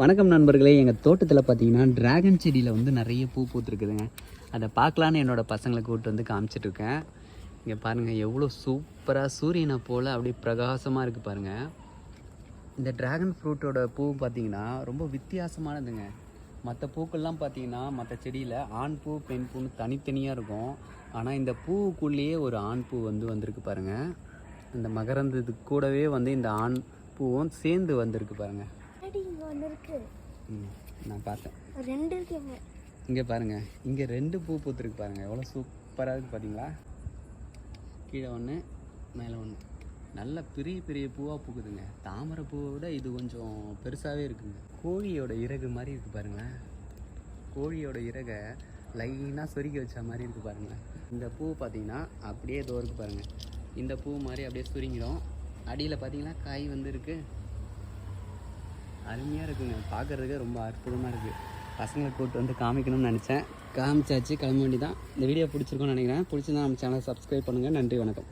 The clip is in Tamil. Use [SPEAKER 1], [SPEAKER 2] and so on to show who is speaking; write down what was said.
[SPEAKER 1] வணக்கம் நண்பர்களே, எங்கள் தோட்டத்தில் பார்த்தீங்கன்னா ட்ராகன் செடியில் வந்து நிறைய பூ பூத்துருக்குதுங்க. அதை பார்க்கலான்னு என்னோடய பசங்களை கூப்பிட்டு வந்து காமிச்சிட்ருக்கேன். இங்கே பாருங்கள், எவ்வளோ சூப்பராக சூரியனை போல் அப்படியே பிரகாசமாக இருக்குது பாருங்கள். இந்த ட்ராகன் ஃப்ரூட்டோட பூ பார்த்திங்கன்னா ரொம்ப வித்தியாசமானதுங்க. மற்ற பூக்கள்லாம் பார்த்திங்கன்னா மற்ற செடியில் ஆண் பூ பெண் பூன்னு தனித்தனியாக இருக்கும். ஆனால் இந்த பூவுக்குள்ளேயே ஒரு ஆண் பூ வந்திருக்கு பாருங்கள். இந்த மகரந்தத்துக்கு கூடவே வந்து இந்த ஆண் பூவும் சேர்ந்து வந்திருக்கு பாருங்கள். நான் பார்த்தேன்,
[SPEAKER 2] 2 இருக்குங்க.
[SPEAKER 1] இங்கே பாருங்கள், இங்கே 2 பூ பூத்துருக்கு பாருங்கள். எவ்வளோ சூப்பராக இருக்குது பார்த்தீங்களா? கீழே ஒன்று, மேலே ஒன்று. நல்ல பெரிய பெரிய பூவாக பூக்குதுங்க. தாமரை பூவை விட இது கொஞ்சம் பெருசாகவே இருக்குங்க. கோழியோட இறகு மாதிரி இருக்குது பாருங்களேன். கோழியோட இறகை லைனாக சொருக்கி வச்ச மாதிரி இருக்குது பாருங்களேன். இந்த பூ பார்த்தீங்கன்னா அப்படியே இதோ இருக்குது பாருங்கள். இந்த பூ மாதிரி அப்படியே சுருங்கிடும். அடியில் பார்த்தீங்கன்னா காய் வந்து இருக்குது. அருமையாக இருக்குங்க, பார்க்குறதுக்கு ரொம்ப அற்புதமாக இருக்குது. பசங்களை கூப்பிட்டு வந்து காமிக்கணும்னு நினச்சேன், காமிச்சாச்சு, கிளம்ப வேண்டி தான். இந்த வீடியோ பிடிச்சிருக்கோன்னு நினைக்கிறேன். பிடிச்சிருந்தா நம்ம சேனலை சப்ஸ்கிரைப் பண்ணுங்கள். நன்றி, வணக்கம்.